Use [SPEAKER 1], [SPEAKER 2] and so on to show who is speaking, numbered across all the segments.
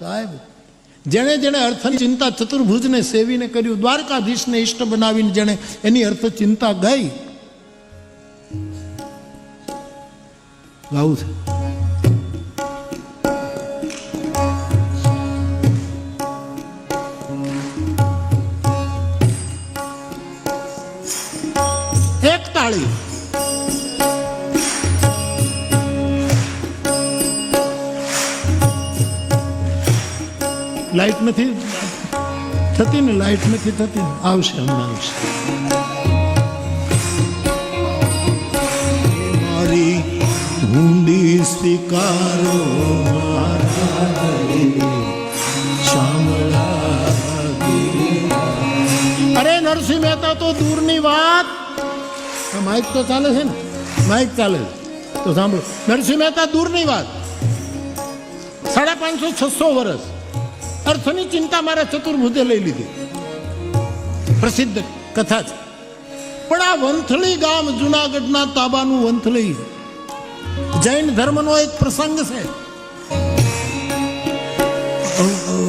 [SPEAKER 1] સાહેબ જેણે જેણે અર્થની ચિંતા ચતુર્ભુજને સેવીને કર્યું, દ્વારકાધીશને ઈષ્ટ બનાવીને જેણે એની અર્થ ચિંતા ગઈ, ગાવું છે. એક તાળી. લાઈટ નથી થતી ને, લાઈટ નથી થતી ને, આવશે હમણાં આવશે. મારી હુંડી સ્વીકારો અરે નરસિંહ મહેતા તો દૂરની વાત. માઇક તો ચાલે છે ને, માઇક ચાલે તો સાંભળો. નરસિંહ મહેતા દૂરની વાત, 550-600 વર્ષ અર્થની ચિંતા મારા ચતુર્ભુજે લઈ લીધી, પ્રસિદ્ધ કથા છે. પણ આ વંથલી ગામ, જુનાગઢના તાબાનું વંથલી, જૈન ધર્મનો એક પ્રસંગ છે.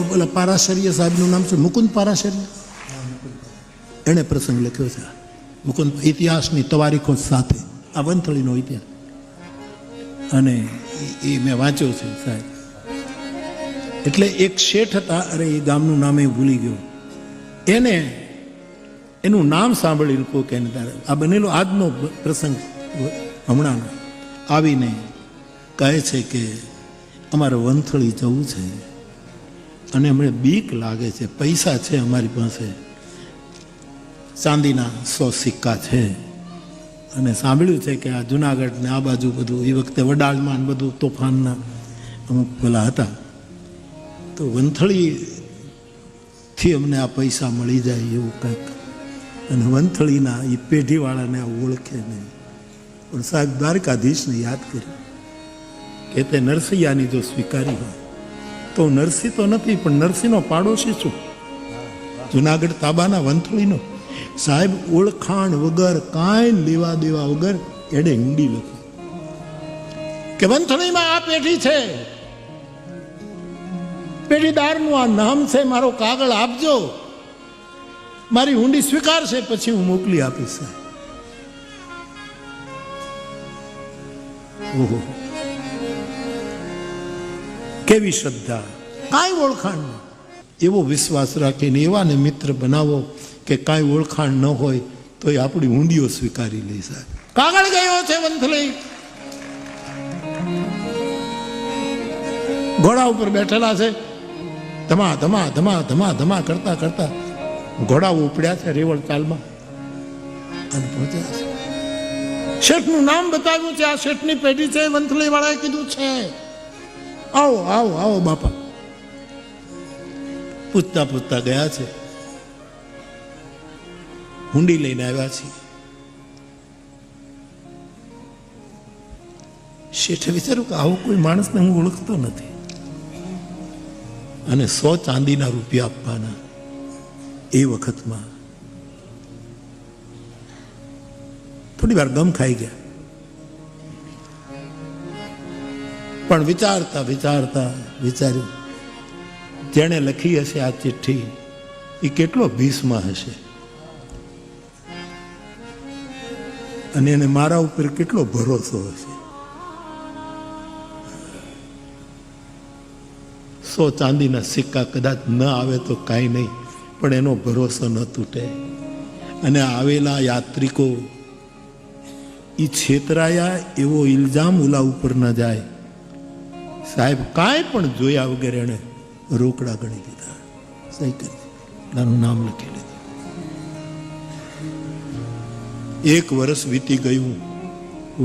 [SPEAKER 1] બોલા પારાશર્ય સાહેબનું નામ છે મુકુંદ પારાશર્ય, એણે પ્રસંગ લખ્યો છે. મુકુંદ ઇતિહાસની તવારીખો સાથે આ વંથલીનો ઇતિહાસ, અને એ મેં વાંચ્યો છે સાહેબ. એટલે એક શેઠ હતા, અરે એ ગામનું નામ એ ભૂલી ગયો, એને એનું નામ સાંભળી કોઈ કે આ બનેલો આજનો પ્રસંગ હમણાંનો, આવીને કહે છે કે અમારે વંથળી જવું છે અને અમને બીક લાગે છે, પૈસા છે અમારી પાસે, ચાંદીના 100 સિક્કા છે, અને સાંભળ્યું છે કે આ જુનાગઢ ને આ બાજુ બધું એ વખતે વડાળમાં બધું તોફાનના અમુક પેલા હતા, તો વંથળીથી અમને આ પૈસા મળી જાય એવું કંઈક. અને વંથળીના એ પેઢીવાળાને ઓળખે નહીં. પણ સાહેબ દ્વારકાધીશને યાદ કર્યું કે તે નરસિંહની જો સ્વીકારી હોય તો નરસિંહ તો નથી, પણ નરસિંહનો પાડોશી છું, જુનાગઢ તાબાના વંથળીનો. સાહેબ ઓળખાણ વગર, કાંઈ લેવા દેવા વગર એડે ઊંડી લખી કે વંથળીમાં આ પેઢી છે, પેઢીદારનું આ નામ છે, મારો કાગળ આપજો, મારી ઊંડી સ્વીકારશે પછી હું મોકલી આપીશ. ઓહો, કેવી શ્રદ્ધા, કાંઈ ઓળખાણ નહીં, એવો વિશ્વાસ રાખીને એવાને મિત્ર બનાવો કે કાંઈ ઓળખાણ ન હોય તો એ આપણી ઊંડીઓ સ્વીકારી લે. સાહેબ કાગળ ગયો છે વંથલી, ઘોડા ઉપર બેઠેલા છે, ધમા ધમા ધમા ધમા ધમા કરતા કરતા ઘોડા ઉપડ્યા છે રેવળ ચાલમાં અને પહોંચ્યા છે. શેઠનું નામ બતાવ્યું છે, આ શેઠની પેઢી છે. વંથલી વાળાએ કીધું છે આવો આવો આવો બાપા. પૂછતા પૂછતા ગયા છે, હુંડી લઈને આવ્યા છે. શેઠે વિચાર્યું કે આવો કોઈ માણસને હું ઓળખતો નથી, અને 100 ચાંદીના રૂપિયા આપવાના. એ વખતમાં થોડી વાર ગમ ખાઈ ગયા, પણ વિચારતા વિચારતા વિચાર્યું જેણે લખી હશે આ ચિઠ્ઠી એ કેટલો ભીષમાં હશે, અને એને મારા ઉપર કેટલો ભરોસો હશે. 100 ચાંદીના સિક્કા કદાચ ન આવે તો કાંઈ નહીં, પણ એનો ભરોસો ન તૂટે. અને આવેલા યાત્રિકો એ છેતરાયા એવો ઇલ્ઝામ ઓલા ઉપર ન જાય. સાહેબ કાંઈ પણ જોયા વગર એને રોકડા ગણી દીધા, સહી કરી નાનું નામ લખી લીધું. 1 વર્ષ વીતી ગયું,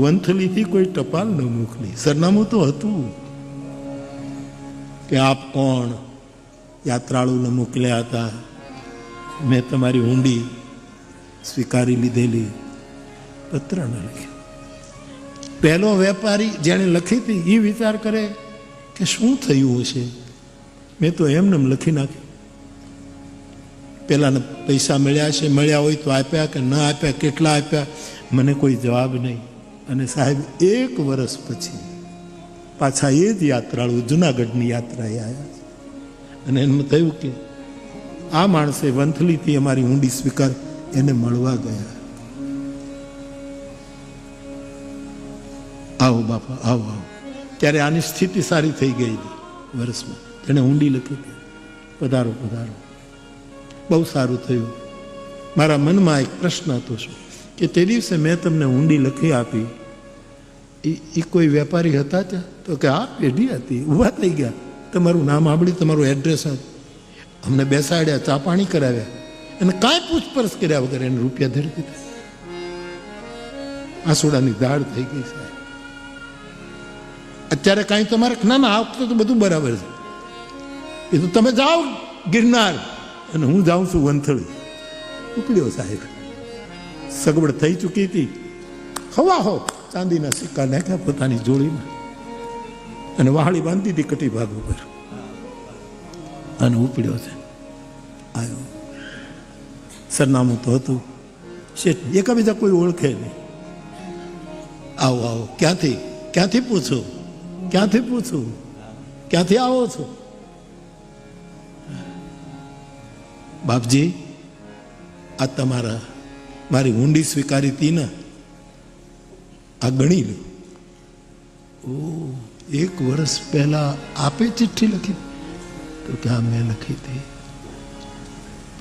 [SPEAKER 1] વંથલીથી કોઈ ટપાલ ન મોકલી. સરનામું તો હતું કે આપ કોણ, યાત્રાળુને મોકલ્યા હતા, મેં તમારી ઊંડી સ્વીકારી લીધેલી. પત્ર ન લખ્યો. પહેલો વેપારી જેણે લખી હતી એ વિચાર કરે કે શું થયું હશે, મેં તો એમને લખી નાખ્યું. પેલાને પૈસા મળ્યા છે, મળ્યા હોય તો આપ્યા કે ન આપ્યા, કેટલા આપ્યા, મને કોઈ જવાબ નહીં. અને સાહેબ 1 વર્ષ પછી પાછા એ જ યાત્રાળુ જુનાગઢની યાત્રાએ આવ્યા. અને એમ થયું કે આ માણસે વંથલીથી અમારી ઊંડી સ્વીકાર એને મળવા ગયા. આવો બાપા, આવો આવો. ત્યારે આની સ્થિતિ સારી થઈ ગઈ હતી વર્ષમાં. એને ઊંડી લખી હતી, પધારો પધારો. બહુ સારું થયું. મારા મનમાં એક પ્રશ્ન હતો શું કે તે દિવસે મેં તમને ઊંડી લખી આપી, એ કોઈ વેપારી હતા ત્યાં? તો કે હા, પેઢી હતી. ઊભા થઈ ગયા, તમારું નામ સાંભળી, તમારું એડ્રેસ અમને બેસાડ્યા, ચા પાણી કરાવ્યા, અને કાંઈ પૂછપરછ કર્યા વગર એને રૂપિયા ધરી દીધા. આસુડાની દાળ થઈ ગઈ સાહેબ. અત્યારે કાંઈ તમારે ના ના, આ વખતે તો બધું બરાબર છે. એ તો તમે જાઓ ગિરનાર અને હું જાઉં છું વંથળી. ઉપડ્યો સાહેબ, સગવડ થઈ ચૂકી હતી. હવા હો ચાંદીના સિક્કા નાખ્યા પોતાની જોડીમાં અને વહાળી બાંધી હતી કટી ભાગ ઉપર અને ઉપડ્યો છે. આવ્યો, સરનામું તો હતું શેઠ, એકાબીજા કોઈ ઓળખે નહીં. આવો આવો, ક્યાંથી ક્યાંથી પૂછો, ક્યાંથી પૂછું, ક્યાંથી આવો છો? બાપજી, આ તમારા મારી ઊંડી સ્વીકારી હતી ને, આ ગણી લો. ઓ, 1 વર્ષ પહેલા આપે ચિઠ્ઠી લખી? તો કે હા, મેં લખી હતી.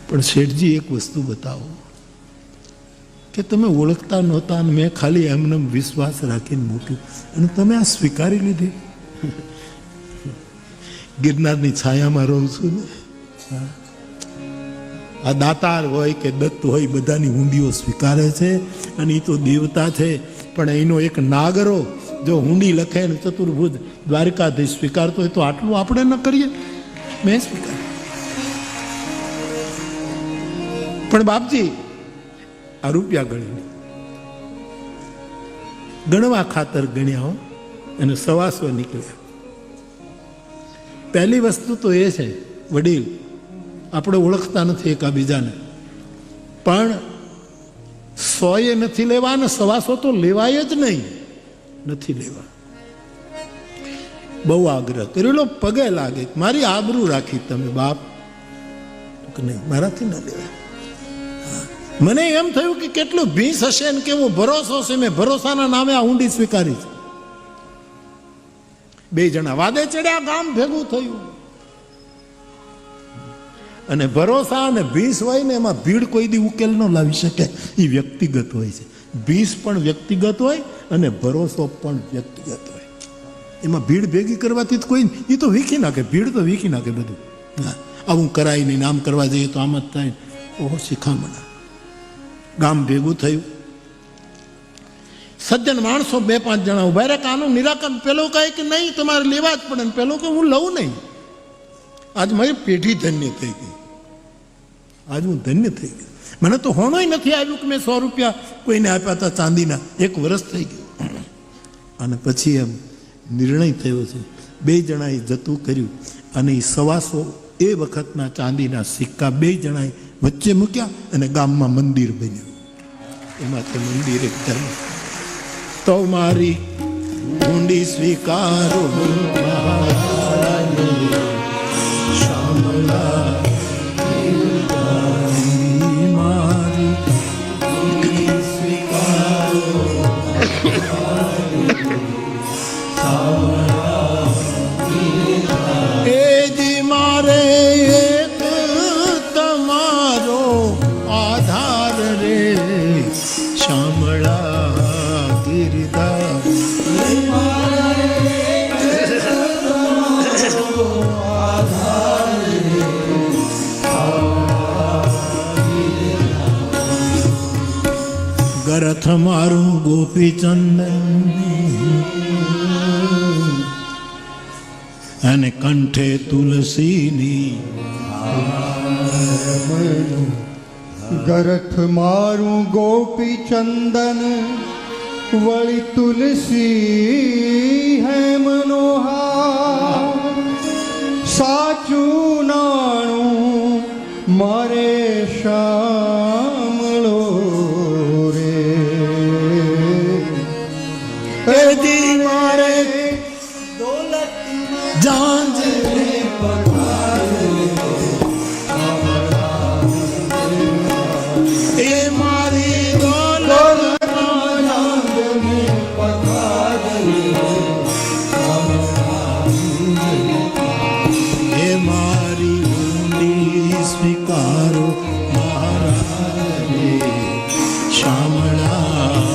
[SPEAKER 1] પણ શેઠજી, એક વસ્તુ બતાવો કે તમે ઓળખતા નહોતા અને મેં ખાલી એમને વિશ્વાસ રાખીને મૂક્યું અને તમે આ સ્વીકારી લીધી. ગિરનારની છાયામાં રહું છું ને, આ દાતાર હોય કે દત્ત હોય, બધાની ઊંડીઓ સ્વીકારે છે. અને એ તો દેવતા છે, પણ એનો એક નાગરો જો ઊંડી લખે ને ચતુર્ભુજ દ્વારકાધીશ સ્વીકારતો હોય તો આટલું આપણે ન કરીએ? મેં સ્વીકાર. પણ બાપજી, આ રૂપિયા ગણવા ખાતર ગણ્યા હો, અને 125 નીકળ્યા. પહેલી વસ્તુ તો એ છે, વડીલ, આપણે ઓળખતા નથી એકાબીજાને, પણ 100 નથી લેવા ને 125 તો લેવાય જ નહીં, નથી લેવા. બહુ આગ્રહ કરેલો, પગે લાગે, મારી આબરૂ રાખી તમે બાપ, નહીં મારાથી ના લેવાય. મને એમ થયું કે કેટલું ભીંસ હશે ને કેવો ભરોસો છે. મેં ભરોસાના નામે આ ઊંડી સ્વીકારી છે. 2 જણા વાદે ચડ્યા, ગામ ભેગું થયું. અને ભરોસા અને ભીંસ હોય ને, એમાં ભીડ કોઈ દી ઉકેલ ન લાવી શકે. એ વ્યક્તિગત હોય છે. ભીંસ પણ વ્યક્તિગત હોય અને ભરોસો પણ વ્યક્તિગત હોય. એમાં ભીડ ભેગી કરવાથી કોઈ, એ તો વીખી નાખે, ભીડ તો વીખી નાખે બધું. હા, આવું કરાય નહીં, આમ કરવા જઈએ તો આમ જ થાય. ઓહો, શિખામણા. ગામ ભેગું થયું. સજ્જન માણસો 2-5 જણા ઉભા રહ્યા, આનું નિરાકરણ. પેલો કહે કે નહીં, તમારે લેવા જ પડે. પેલો કે હું લઉં નહીં. આજ મારી પેઢી ધન્ય થઈ ગઈ. આજ હું ધન્ય થઈ ગઈ. મને તો હોણોય નથી આવ્યું કે મેં 100 રૂપિયા કોઈને આપ્યા હતા ચાંદીના. 1 વર્ષ થઈ ગયું. અને પછી એમ નિર્ણય થયો છે, 2 જણાએ જતું કર્યું અને એ 125 એ વખતના ચાંદીના સિક્કા 2 જણાએ વચ્ચે મૂક્યા અને ગામમાં મંદિર બન્યું. એમાં તે મંદિર એક ધર્મ. તો મારી ઊંડી સ્વીકારો ગરથ મારું ગોપીચંદન અને કંઠે તુલસીની.
[SPEAKER 2] ગરથ મારું ગોપીચંદન વળી તુલસી હે મનોહાર. સાચું નાણું મારે શામળો
[SPEAKER 1] મારે દોલત જાંજ તારો મહારાજ રે શામળા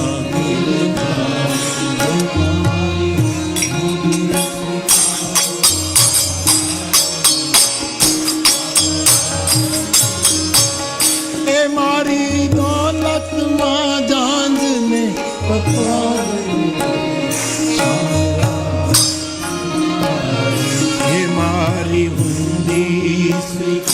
[SPEAKER 1] એ મારી દોલતમાં જાંજને હે મારી હુંડી શ્રી